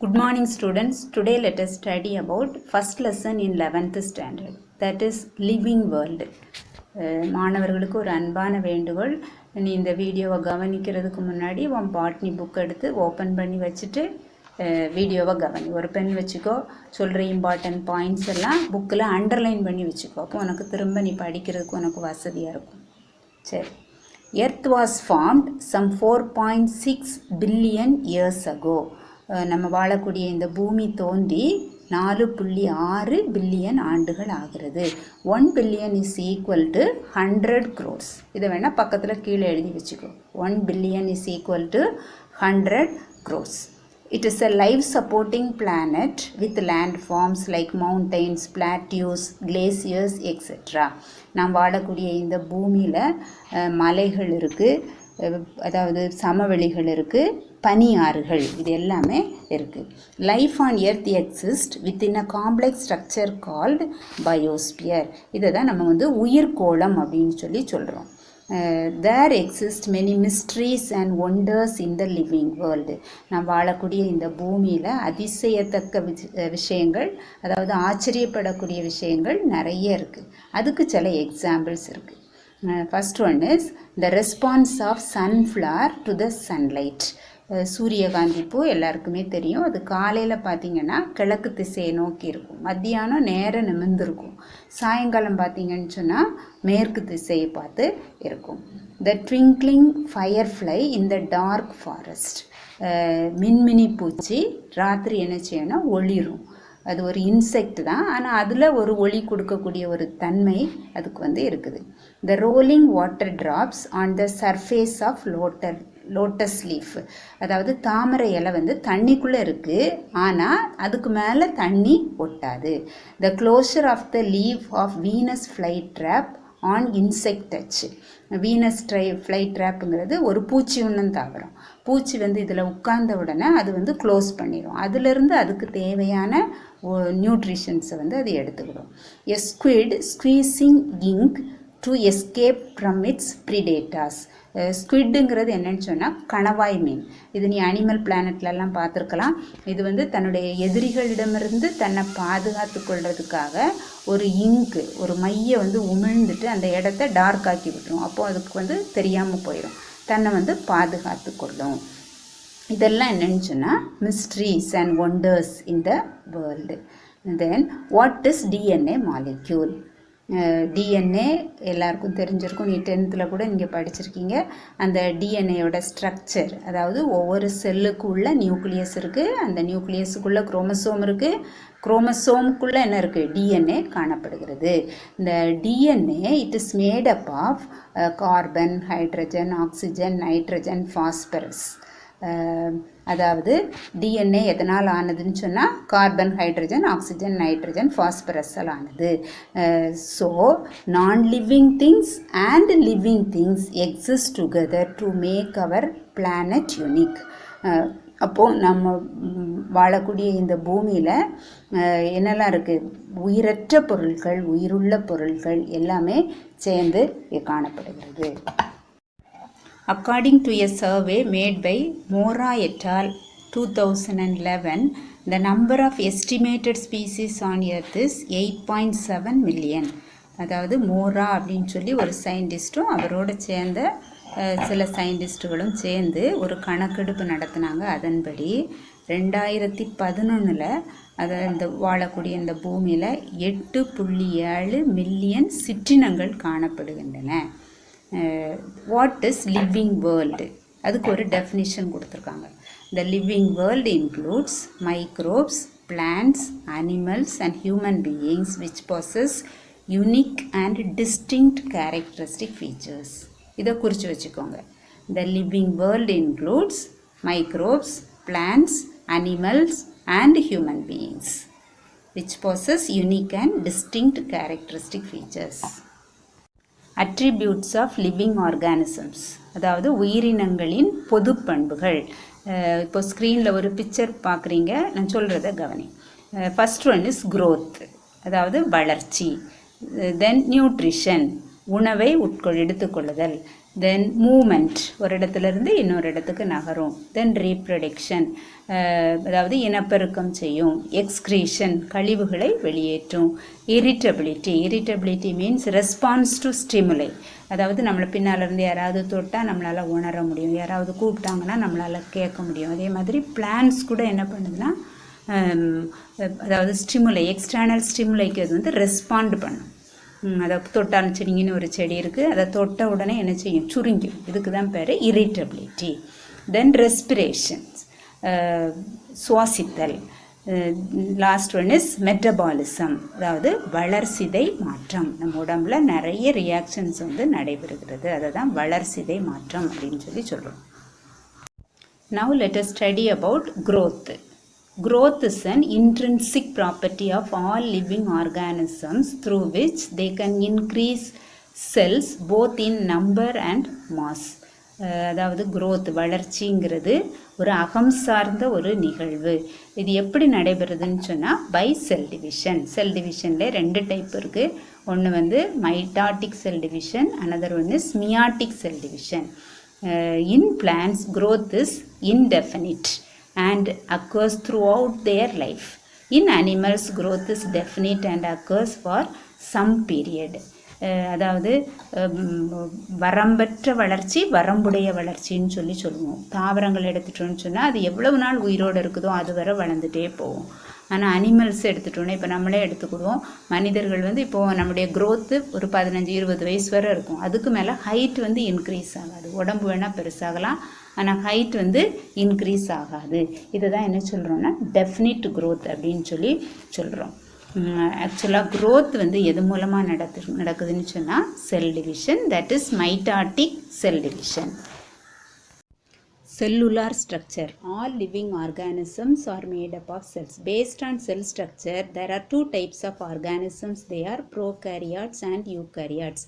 Good morning students. Today let us study about first lesson in 11th standard, that is living world. மாணவர்களுக்கு ஒரு அன்பான வேண்டுகோள், நீ இந்த வீடியோவை கவனிக்கிறதுக்கு முன்னாடி உன் பாட்னி புக் எடுத்து ஓப்பன் பண்ணி வச்சுட்டு வீடியோவை கவனி. ஒரு பென் வச்சுக்கோ, சொல்கிற இம்பார்ட்டன்ட் பாயிண்ட்ஸ் எல்லாம் புக்கில் அண்டர்லைன் பண்ணி வச்சுக்கோ. அப்போ உனக்கு திரும்ப நீ படிக்கிறதுக்கு உனக்கு வசதியாக இருக்கும். சரி. Earth was formed some 4.6 billion years ago. நம்ம வாழக்கூடிய இந்த பூமி தோன்றி 4.6 பில்லியன் ஆண்டுகள் ஆகிறது. 1 billion is equal to 100 crores. இதை வேணால் பக்கத்தில் கீழே எழுதி வச்சுக்கோ. 1 billion is equal to 100 crores. It is a life-supporting planet with landforms like mountains, plateaus, glaciers, etc. நாம் வாழக்கூடிய இந்த பூமியில் மலைகள் இருக்குது, அதாவது சமவெளிகள் இருக்குது, பனியாறுகள், இது எல்லாமே இருக்குது. Life on earth exist within a complex structure called biosphere. இதை தான் நம்ம உயிர்கோளம் அப்படின்னு சொல்லி சொல்கிறோம். There exist many mysteries and wonders in the living world. நாம் வாழக்கூடிய இந்த பூமியில் அதிசயத்தக்க விஷயங்கள், அதாவது ஆச்சரியப்படக்கூடிய விஷயங்கள் நிறைய இருக்குது. அதுக்கு சில எக்ஸாம்பிள்ஸ் இருக்குது. First one is the response of sunflower to the sunlight. சூரியகாந்தி பூ எல்லாருக்குமே தெரியும். அது காலையில் பார்த்திங்கன்னா கிழக்கு திசையை நோக்கி இருக்கும், மத்தியானம் நேரம் நிமிர்ந்துருக்கும், சாயங்காலம் பார்த்திங்கன்னு சொன்னால் மேற்கு திசையை பார்த்து இருக்கும். The twinkling firefly in the dark forest. மின்மினி பூச்சி ராத்திரி என்ன செய்யணும், ஒளிரும். அது ஒரு இன்செக்ட் தான், ஆனால் அதில் ஒரு ஒளி கொடுக்கக்கூடிய ஒரு தன்மை அதுக்கு இருக்குது. The rolling water drops on the surface of lotus leaf. அதாவது தாமரை இலை தண்ணிக்குள்ளே இருக்குது, ஆனால் அதுக்கு மேலே தண்ணி ஒட்டாது. The closure of the leaf of Venus flytrap on insect touch. Venus fly ட்ராப்புங்கிறது ஒரு பூச்சி ஒன்றும் தாவரம். பூச்சி இதில் உட்கார்ந்த உடனே அது க்ளோஸ் பண்ணிடும். அதிலிருந்து அதுக்கு தேவையான நியூட்ரிஷன்ஸை அது எடுத்துக்கிடும். A squid squeezing ink to escape from its predators. ஸ்குவிட்டுங்கிறது என்னன்னு சொன்னால் கணவாய் மீன். இது நீ அனிமல் பிளானட்லலாம் பார்த்துருக்கலாம். இது தன்னுடைய எதிரிகளிடமிருந்து தன்னை பாதுகாத்து கொள்றதுக்காக ஒரு இங்கு, ஒரு மையை உமிழ்ந்துட்டு அந்த இடத்த டார்க் ஆக்கி விட்டுரும். அப்போது அதுக்கு தெரியாமல் போயிடும், தன்னை பாதுகாத்து கொள்ளும். இதெல்லாம் என்னன்னு சொன்னால் mysteries and wonders in the world. Then what is DNA molecule? DNA எல்லாருக்கும் தெரிஞ்சிருக்கும், நீ 10th கூட நீங்கள் படிச்சிருக்கீங்க. அந்த டிஎன்ஏயோட ஸ்ட்ரக்சர், அதாவது ஒவ்வொரு செல்லுக்கு உள்ள நியூக்ளியஸ் இருக்குது, அந்த நியூக்ளியஸுக்குள்ளே குரோமசோம் இருக்குது, குரோமசோமுக்குள்ளே என்ன இருக்குது, டிஎன்ஏ காணப்படுகிறது. இந்த DNA it is made up of carbon, hydrogen, oxygen, nitrogen, phosphorus. அதாவது டிஎன்ஏ எதனால் ஆனதுன்னு சொன்னால் கார்பன், ஹைட்ரஜன், ஆக்சிஜன், நைட்ரஜன், ஃபாஸ்பரஸால் ஆனது. So non living things and living things exist together to make our planet unique. அப்போது நம்ம வாழக்கூடிய இந்த பூமியில் என்னெல்லாம் இருக்குது, உயிரற்ற பொருட்கள், உயிருள்ள பொருட்கள் எல்லாமே சேர்ந்து காணப்படுகிறது. According to a survey made by Mora et al. 2011, the number of estimated species on Earth is 8.7 million. அதாவது மோரா அப்படின்னு சொல்லி ஒரு சயின்டிஸ்ட்டும் அவரோட சேர்ந்த சில சயின்டிஸ்ட்டுகளும் சேர்ந்து ஒரு கணக்கெடுப்பு நடத்தினாங்க. அதன்படி 2011 அதை இந்த வாழக்கூடிய இந்த பூமியில் 8.7 மில்லியன் சிற்றினங்கள் காணப்படுகின்றன. What is living world? அதுக்கு ஒரு டெஃபினிஷன் கொடுத்துருக்காங்க. The living world includes microbes, plants, animals and human beings which possess unique and distinct characteristic features. இதை குறித்து வச்சுக்கோங்க. The living world includes microbes, plants, animals and human beings which possess unique and distinct characteristic features. Attributes of living organisms, அதாவது உயிரினங்களின் பொது பண்புகள். இப்போ ஸ்க்ரீனில் ஒரு பிக்சர் பார்க்குறீங்க, நான் சொல்கிறத கவனி. ஃபர்ஸ்ட் ஒன் இஸ் growth, அதாவது வளர்ச்சி. தென் நியூட்ரிஷன், உணவை எடுத்துக்கொள்ளுதல். தென் மூமெண்ட், ஒரு இடத்துலேருந்து இன்னொரு இடத்துக்கு நகரும். தென் ரீப்ரொடக்ஷன், அதாவது இனப்பெருக்கம் செய்யும். எக்ஸ்க்ரீஷன், கழிவுகளை வெளியேற்றும். இரிட்டபிலிட்டி மீன்ஸ் ரெஸ்பான்ஸ் டு ஸ்டிமுலை, அதாவது நம்மளை பின்னாலேருந்து யாராவது தொட்டால் நம்மளால் உணர முடியும், யாராவது கூப்பிட்டாங்கன்னா நம்மளால் கேட்க முடியும். அதே மாதிரி பிளான்ஸ் கூட என்ன பண்ணுதுன்னா, அதாவது ஸ்டிமுலை, எக்ஸ்டர்னல் ஸ்டிமுலைக்கு அது வந்து ரெஸ்பாண்ட் பண்ணும். அதை தொட்டால் செடிங்கன்னு ஒரு செடி இருக்குது, அதை தொட்ட உடனே என்ன செய்யும், சுருங்கிடும். இதுக்கு தான் பேர் இரிட்டபிலிட்டி. தென் ரெஸ்பிரேஷன்ஸ், சுவாசித்தல். லாஸ்ட் ஒன் இஸ் மெட்டபாலிசம், அதாவது வளர்சிதை மாற்றம். நம்ம உடம்புல நிறைய ரியாக்ஷன்ஸ் வந்து நடைபெறுகிறது, அதை தான் வளர்சிதை மாற்றம் அப்படின்னு சொல்லி சொல்கிறோம். Now let us study about growth. Growth is an intrinsic property of all living organisms through which they can increase cells both in number and mass. அதாவது growth, வளர்ச்சிங்கிறது ஒரு அகம் சார்ந்த ஒரு நிகழ்வு. இது எப்படி நடைபெறுதுன்னு சொன்னால் பை செல் டிவிஷன். செல் டிவிஷனில் 2 டைப் இருக்குது. ஒன்று வந்து mitotic cell division, another one is meiotic cell division. In plants, growth is indefinite and occurs throughout their life. In animals, growth is definite and occurs for some period. அதாவது வரம்பற்ற வளர்ச்சி, வரம்புடைய வளர்ச்சின்னு சொல்லுவோம். தாவரங்கள் எடுத்துட்டோன்னு சொன்னால் அது எவ்வளவு நாள் உயிரோடு இருக்குதோ அது வரை வளர்ந்துட்டே போகும். ஆனால் அனிமல்ஸ் எடுத்துட்டோன்னா, இப்போ நம்மளே எடுத்துக்கிடுவோம், மனிதர்கள் வந்து இப்போது நம்முடைய க்ரோத்து ஒரு 15-20 வயசு வரை இருக்கும். அதுக்கு மேலே ஹைட் வந்து இன்க்ரீஸ் ஆகாது. உடம்பு வேணால் பெருசாகலாம், ஆனால் ஹைட் வந்து இன்க்ரீஸ் ஆகாது. இதை தான் என்ன சொல்கிறோன்னா டெஃபினிட் க்ரோத் அப்படின்னு சொல்கிறோம். ஆக்சுவலாக க்ரோத் வந்து எது மூலமாக நடக்குதுன்னு சொன்னால் cell division, that is mitotic cell division. Cellular structure. All living organisms are made up of cells. Based on cell structure, there are 2 types of organisms. They are prokaryotes and eukaryotes.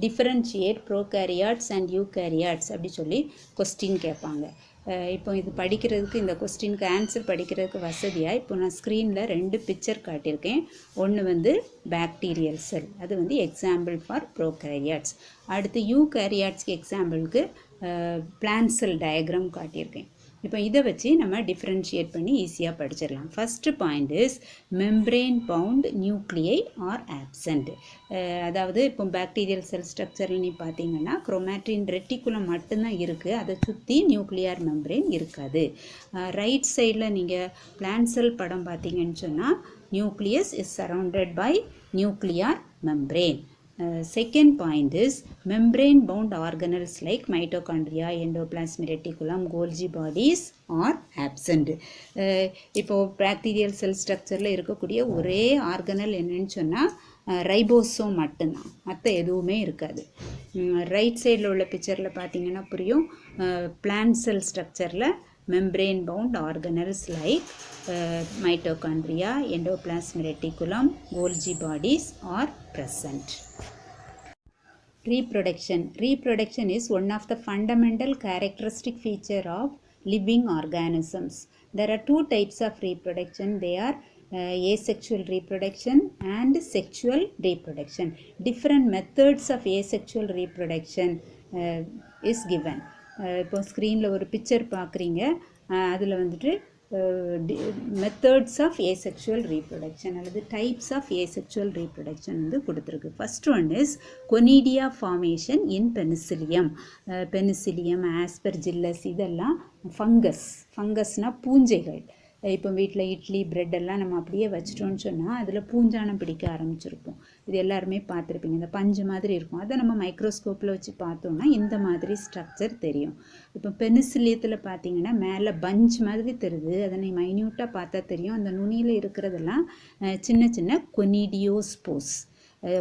Differentiate prokaryotes and eukaryotes அப்படி சொல்லி question கேட்பாங்க. இப்போ இது படிக்கிறதுக்கு, இந்த கொஸ்டினுக்கு answer படிக்கிறதுக்கு வசதியாக இப்போ நான் ஸ்க்ரீனில் 2 பிக்சர் காட்டியிருக்கேன். ஒன்று வந்து பாக்டீரியல் செல், அது வந்து எக்ஸாம்பிள் ஃபார் ப்ரோகேரியாட்ஸ். அடுத்து யூகேரியாட்ஸ்க்கு எக்ஸாம்பிளுக்கு பிளான்ட் செல் டயக்ராம் காட்டியிருக்கேன். இப்போ இதை வச்சு நம்ம டிஃப்ரென்ஷியேட் பண்ணி ஈஸியாக படிச்சிடலாம். First point is membrane bound nuclei are absent. அதாவது இப்போ பாக்டீரியல் செல் ஸ்ட்ரக்சரில் நீ பார்த்தீங்கன்னா குரோமாட்டின் ரெட்டிகுலம் மட்டும்தான் இருக்குது, அதை சுற்றி நியூக்ளியர் மெம்ப்ரெயின் இருக்காது. ரைட் சைடில் நீங்கள் பிளான்ட் செல் படம் பார்த்தீங்கன்னு சொன்னால் nucleus is surrounded by nuclear membrane. Second point is membrane bound organelles like mitochondria, endoplasmic reticulum, Golgi bodies are absent. இப்போ பாக்டீரியல் செல் ஸ்ட்ரக்சரில் இருக்கக்கூடிய ஒரே ஆர்கனல் என்னன்னு சொன்னால் ரைபோசோம் மட்டும்தான், மற்ற எதுவுமே இருக்காது. ரைட் சைடில் உள்ள பிக்சரில் பார்த்தீங்கன்னா புரியும். பிளான்ட் செல் ஸ்ட்ரக்சரில் membrane bound organelles like mitochondria, endoplasmic reticulum, Golgi bodies are present. Reproduction is one of the fundamental characteristic feature of living organisms. There are 2 types of reproduction. They are asexual reproduction and sexual reproduction. Different methods of asexual reproduction is given. இப்போ ஸ்க்ரீனில் ஒரு picture பார்க்குறீங்க, அதில் வந்துட்டு methods of asexual reproduction அல்லது types of asexual reproduction வந்து கொடுத்துருக்கு. First one is conidia formation in penicillium. Penicillium, aspergillus இதெல்லாம் ஃபங்கஸ்னால் பூஞ்சைகள். இப்போ வீட்டில் இட்லி பிரெட் எல்லாம் நம்ம அப்படியே வச்சிட்டோன்னு சொன்னால் அதில் பூஞ்சானம் பிடிக்க ஆரம்பிச்சிருப்போம். இது எல்லாருமே பார்த்துருப்பீங்க. இந்த பஞ்சு மாதிரி இருக்கும். அதை நம்ம மைக்ரோஸ்கோப்பில் வச்சு பார்த்தோம்னா இந்த மாதிரி ஸ்ட்ரக்சர் தெரியும். இப்போ பெனிசிலியத்தில் பார்த்தீங்கன்னா மேலே பஞ்ச் மாதிரி தெரியுது, அதனை மைன்யூட்டாக பார்த்தா தெரியும். அந்த நுனியில் இருக்கிறதெல்லாம் சின்ன சின்ன கொனிடியோஸ்போஸ்,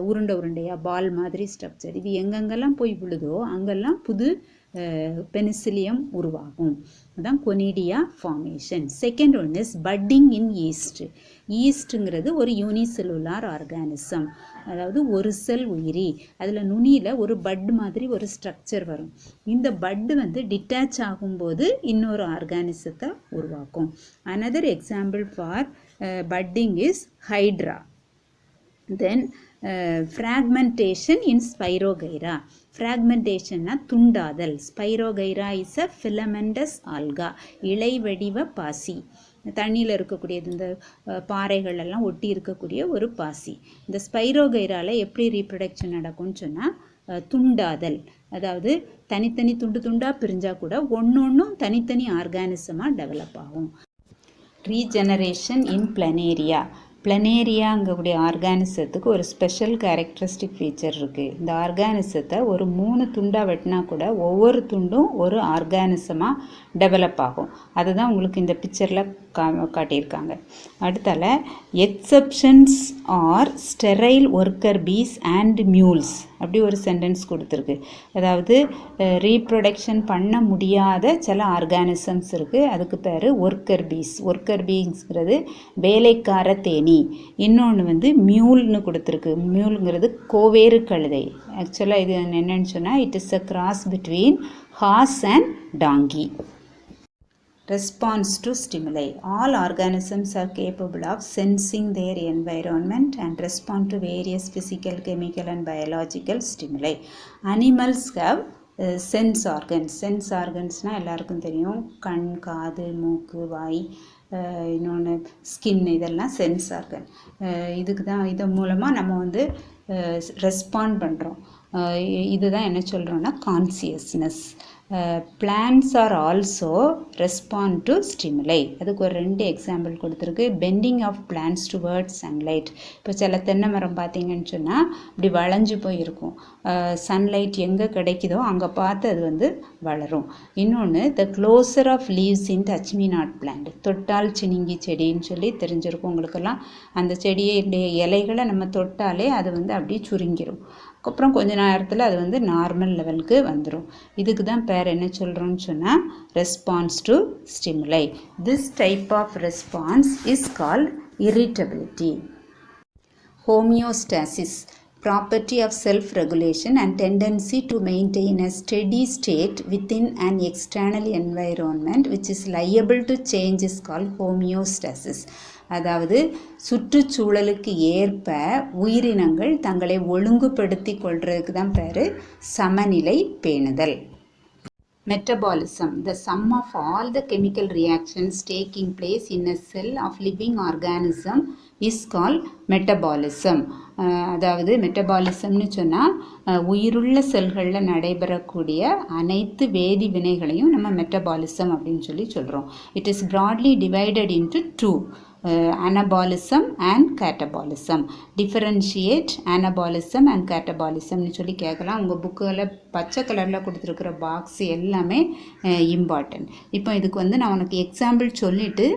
உருண்டையாக பால் மாதிரி ஸ்ட்ரக்சர். இது எங்கெங்கெல்லாம் போய் விழுதோ அங்கெல்லாம் புது பெனிசிலியம் உருவாகும். அதான் conidia formation. Second one is budding in yeast. ஈஸ்ட்டுங்கிறது ஒரு யூனிசெல்லுலார் ஆர்கானிசம், அதாவது ஒரு செல் உயிரி. அதில் நுனியில் ஒரு பட் மாதிரி ஒரு ஸ்ட்ரக்சர் வரும். இந்த பட்டு வந்து டிட்டாச் ஆகும்போது இன்னொரு ஆர்கானிசத்தை உருவாக்கும். Another example for budding is hydra. Then fragmentation in Spirogyra. Fragmentation துண்டாதல். Spirogyra is a filamentous alga. இலை வடிவ பாசி. தண்ணியில் இருக்கக்கூடியது இந்த பாறைகள் எல்லாம் ஒட்டி இருக்கக்கூடிய ஒரு பாசி. இந்த ஸ்பைரோகைரால எப்படி ரீப்ரொடக்ஷன் நடக்கும்னு சொன்னால் துண்டாதல், அதாவது தனித்தனி துண்டு துண்டாக பிரிஞ்சால் கூட ஒன்னொன்றும் தனித்தனி ஆர்கானிசமாக டெவலப் ஆகும். ரீஜெனரேஷன் இன் பிளனேரியா. பிளனேரியாங்கக்கூடிய ஆர்கானிசத்துக்கு ஒரு ஸ்பெஷல் கேரக்டரிஸ்டிக் ஃபீச்சர் இருக்குது. இந்த ஆர்கானிசத்தை ஒரு 3 துண்டாக வெட்டினா கூட ஒவ்வொரு துண்டும் ஒரு ஆர்கானிசமாக டெவலப் ஆகும். அதுதான் உங்களுக்கு இந்த பிக்சரில் காட்டியிருக்காங்க. அடுத்தால exceptions are sterile worker bees and mules அப்படி ஒரு சென்டென்ஸ் கொடுத்துருக்கு. அதாவது ரீப்ரொடக்ஷன் பண்ண முடியாத சில ஆர்கானிசம்ஸ் இருக்குது. அதுக்கு பேர் ஒர்க்கர் பீஸ். ஒர்க்கர் பீஸ்ங்கிறது வேலைக்கார தேனி. இன்னொன்று மியூல்னு கொடுத்துருக்கு. மியூலுங்கிறது கோவேறு கழுதை. ஆக்சுவலாக இது என்னென்னு சொன்னால் it is a cross between horse and donkey. Response to stimuli. All organisms are capable of sensing their environment and respond to various physical, chemical and biological stimuli. Animals have sense organs. Sense organsனால் எல்லாருக்கும் தெரியும். கண், காது, மூக்கு, வாய், இன்னொன்று skin, இதெல்லாம் sense organ. இதுக்கு தான் இதன் மூலமாக நம்ம ரெஸ்பாண்ட் பண்ணுறோம். இதுதான் என்ன சொல்கிறோன்னா consciousness. plants are also respond to stimuli. அதுக்கு ஒரு 2 எக்ஸாம்பிள் கொடுத்துருக்கு. Bending of plants towards sunlight. இப்போ சில தென்னை மரம் பார்த்தீங்கன்னு சொன்னால் இப்படி வளைஞ்சு போயிருக்கும். சன்லைட் எங்கே கிடைக்குதோ அங்கே பார்த்து அது வளரும். இன்னொன்று the closure of leaves in touch me not plant. தொட்டால் சினிங்கி செடின்னு சொல்லி தெரிஞ்சிருக்கும் உங்களுக்கெல்லாம். அந்த செடியுடைய இலைகளை நம்ம தொட்டாலே அது அப்படியே சுருங்கிடும். அப்புறம் கொஞ்ச நேரத்தில் அது நார்மல் லெவலுக்கு வந்துடும். இதுக்கு தான் பேர் என்ன சொல்கிறோன்னு சொன்னால் response to stimuli. This type of response is called irritability. Homeostasis. Property of self-regulation and tendency to maintain a steady state within an external environment which is liable to change is called homeostasis. அதாவது சுற்றுச்சூழலுக்கு ஏற்ப உயிரினங்கள் தங்களை ஒழுங்குபடுத்தி கொள்றதுக்கு தான் பேர் சமநிலை பேணுதல். Metabolism. The sum of all the chemical reactions taking place in a cell of living organism is called metabolism. அதாவது மெட்டபாலிசம்னு சொன்னால் உயிருள்ள செல்களில் நடைபெறக்கூடிய அனைத்து வேதி வினைகளையும் நம்ம மெட்டபாலிசம் அப்படின்னு சொல்கிறோம். It is broadly divided into 2. anabolism and catabolism. Differentiate anabolism and catabolismனு சொல்லி கேட்கலாம். உங்கள் புக்கில் பச்சை கலரில் கொடுத்துருக்குற பாக்ஸ் எல்லாமே இம்பார்ட்டன்ட். இப்போ இதுக்கு நான் உனக்கு எக்ஸாம்பிள் சொல்லிவிட்டு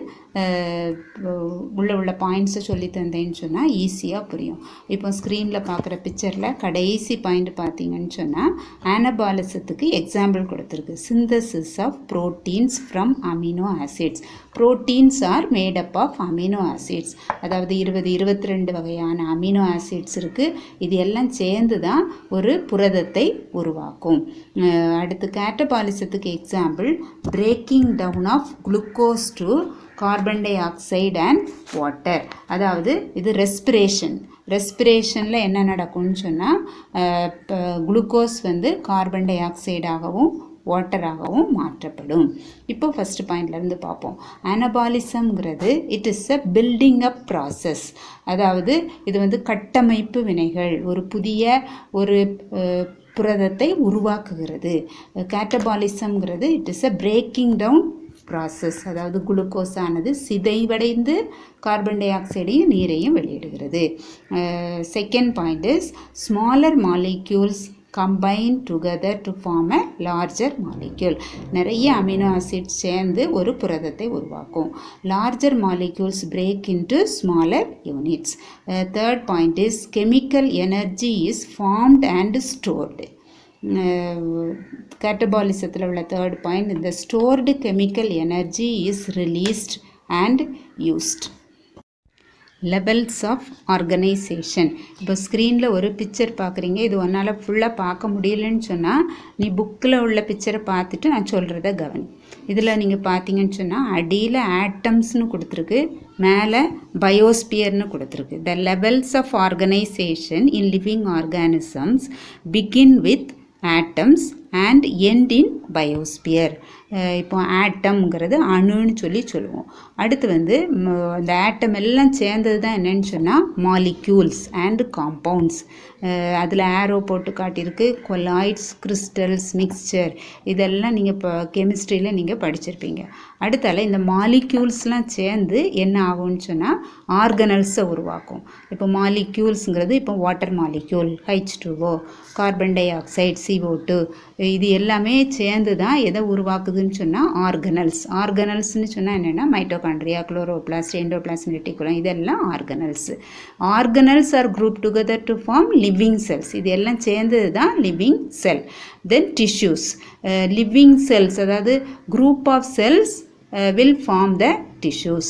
உள்ள பாயிண்ட்ஸை சொல்லி தந்தேன்னு சொன்னால் ஈஸியாக புரியும். இப்போ ஸ்க்ரீனில் பார்க்குற பிக்சரில் கடைசி பாயிண்ட் பார்த்தீங்கன்னு சொன்னால் ஆனபாலிசத்துக்கு எக்ஸாம்பிள் கொடுத்துருக்கு. Synthesis of proteins from amino acids. Proteins are made up of amino acids. அதாவது 22 வகையான அமினோ ஆசிட்ஸ் இருக்குது. இது எல்லாம் சேர்ந்து தான் ஒரு புரதத்தை உருவாக்கும். அடுத்து கேட்டபாலிசத்துக்கு example breaking down of glucose to carbon dioxide and water. அதாவது இது ரெஸ்பிரேஷனில் என்ன நடக்கும்னு சொன்னால் குளுக்கோஸ் கார்பன் டை ஆக்சைடாகவும் வாட்டராகவும் மாற்றப்படும். இப்போ ஃபஸ்ட் பாயிண்ட்லேருந்து பார்ப்போம். அனபாலிசம்ங்கிறது it is a building up process. அதாவது இது கட்டமைப்பு வினைகள், ஒரு புதிய ஒரு புரதத்தை உருவாக்குகிறது. கேட்டபாலிசம்ங்கிறது it is a breaking down process. அதாவது குளுக்கோஸ் ஆனது சிதைவடைந்து கார்பன் டை ஆக்சைடையும் நீரையும் வெளியிடுகிறது. Second point is smaller molecules combine together to form a larger molecule. நிறைய அமினோ ஆசிட்ஸ் சேர்ந்து ஒரு புரதத்தை உருவாக்கும். larger molecules break into smaller units. Third point is chemical energy is formed and stored. கேட்டபாலிசத்தில் உள்ள தேர்ட் பாயிண்ட், இந்த stored chemical energy is released and used. Levels of organisation. இப்போ ஸ்க்ரீனில் ஒரு பிக்சர் பார்க்குறீங்க. இது ஒன்றால் ஃபுல்லாக பார்க்க முடியலன்னு சொன்னால் நீ புக்கில் உள்ள பிக்சரை பார்த்துட்டு நான் சொல்கிறத கவனி. இதில் நீங்கள் பார்த்தீங்கன்னு சொன்னால் அடியில் ஆட்டம்ஸ்னு கொடுத்துருக்கு, மேலே பயோஸ்பியர்னு கொடுத்துருக்கு. The levels of organisation in living organisms begin with atoms and end in biosphere. இப்போ ஆட்டம்ங்கிறது அணுன்னு சொல்லுவோம். அடுத்து வந்து அந்த ஆட்டம் எல்லாம் சேர்ந்தது தான் என்னன்னு சொன்னால் மாலிக்யூல்ஸ் அண்ட் காம்பவுண்ட்ஸ். அதில் ஆரோ போட்டு காட்டியிருக்கு. கொலாய்ட்ஸ், கிறிஸ்டல்ஸ், மிக்சர், இதெல்லாம் நீங்கள் இப்போ கெமிஸ்ட்ரியில் நீங்கள் படிச்சிருப்பீங்க. அடுத்தால இந்த மாலிக்யூல்ஸ்லாம் சேர்ந்து என்ன ஆகும்னு சொன்னால் ஆர்கனல்ஸை உருவாக்கும். இப்போ மாலிக்யூல்ஸுங்கிறது இப்போ water molecule, H2O, carbon di oxide, CO2, இது எல்லாமே சேர்ந்து தான் எதை உருவாக்குதுன்னு சொன்னால் ஆர்கனல்ஸ். ஆர்கனல்ஸ்னு சொன்னால் என்னென்னா மைட்டோகாண்ட்ரியா, குளோரோபிளாஸ்ட், எண்டோபிளாஸ்ட், ரெட்டிகுலம், இதெல்லாம் organelles. Organelles are group together to form living cells. இது எல்லாம் சேர்ந்தது தான் living cell. Then tissues. Living cells அதாவது group of cells will form the tissues.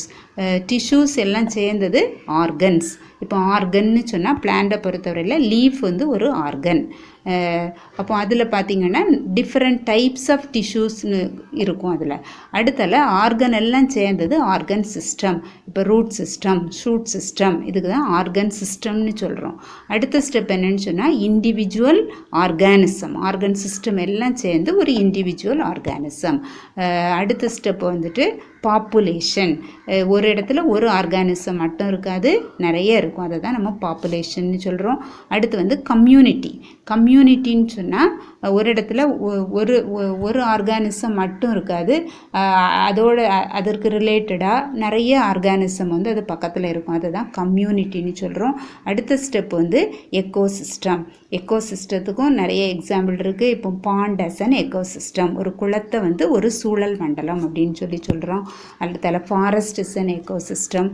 Tissues எல்லாம் சேர்ந்தது ஆர்கன்ஸ். இப்போ ஆர்கன்னு சொன்னால் பிளான்ட்டை பொறுத்தவரையில் லீஃப் வந்து ஒரு ஆர்கன். அப்போ அதில் பார்த்திங்கன்னா டிஃப்ரெண்ட் டைப்ஸ் ஆஃப் டிஷ்யூஸ்னு இருக்கும். அதில் அடுத்தால ஆர்கன் எல்லாம் சேர்ந்தது ஆர்கன் சிஸ்டம். இப்போ ரூட் சிஸ்டம், ஷூட் சிஸ்டம், இதுக்கு தான் ஆர்கன் சிஸ்டம்னு சொல்கிறோம். அடுத்த ஸ்டெப் என்னன்னு சொன்னால் இண்டிவிஜுவல் ஆர்கானிசம். ஆர்கன் சிஸ்டம் எல்லாம் சேர்ந்து ஒரு இண்டிவிஜுவல் ஆர்கானிசம். அடுத்த ஸ்டெப் வந்துட்டு பாப்புலேஷன். ஒரு இடத்துல ஒரு ஆர்கானிசம் மட்டும் இருக்காது, நிறைய இருக்கும். அதை தான் நம்ம பாப்புலேஷன்னு சொல்கிறோம். அடுத்து வந்து கம்யூனிட்டி. கம்யூனிட்டின்னு சொன்னால் ஒரு இடத்துல ஒரு ஆர்கானிசம் மட்டும் இருக்காது, அதற்கு ரிலேட்டடாக நிறைய ஆர்கானிசம் வந்து அது பக்கத்தில் இருக்கும். அதை தான் கம்யூனிட்டின்னு சொல்கிறோம். அடுத்த ஸ்டெப் வந்து எக்கோசிஸ்டம். எக்கோசிஸ்டத்துக்கும் நிறைய எக்ஸாம்பிள் இருக்குது. இப்போ பாண்ட் அஸ் அன் எக்கோசிஸ்டம், ஒரு குளத்தை வந்து ஒரு சூழல் மண்டலம் அப்படின்னு சொல்கிறோம். அடுத்தால ஃபாரஸ்ட் இஸ் அன் எக்கோசிஸ்டம்.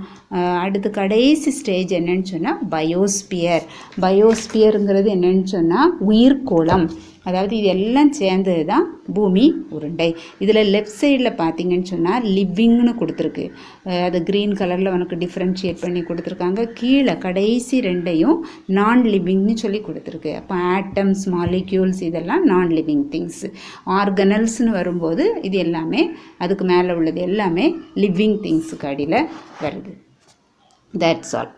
அடுத்து கடைசி ஸ்டேஜ் என்னன்னு சொன்னால் பயோஸ்பியர். பயோஸ்பியருங்கிறது என்னன்னு சொன்னால் உயிர்கோளம். அதாவது இது எல்லாம் சேர்ந்தது தான் பூமி உருண்டை. இதில் லெஃப்ட் சைடில் பார்த்தீங்கன்னு சொன்னால் லிவிங்னு கொடுத்துருக்கு. அது க்ரீன் கலரில் உனக்கு டிஃப்ரென்ஷியேட் பண்ணி கொடுத்துருக்காங்க. கீழே கடைசி ரெண்டையும் நான் லிவிங்னு சொல்லி கொடுத்துருக்கு. அப்போ ஆட்டம்ஸ், மாலிக்யூல்ஸ் இதெல்லாம் நான் லிவிங் திங்ஸ். ஆர்கனல்ஸ்னு வரும்போது இது எல்லாமே அதுக்கு மேலே உள்ளது எல்லாமே லிவிங் திங்ஸுக்கு அடியில் வருது. That's all.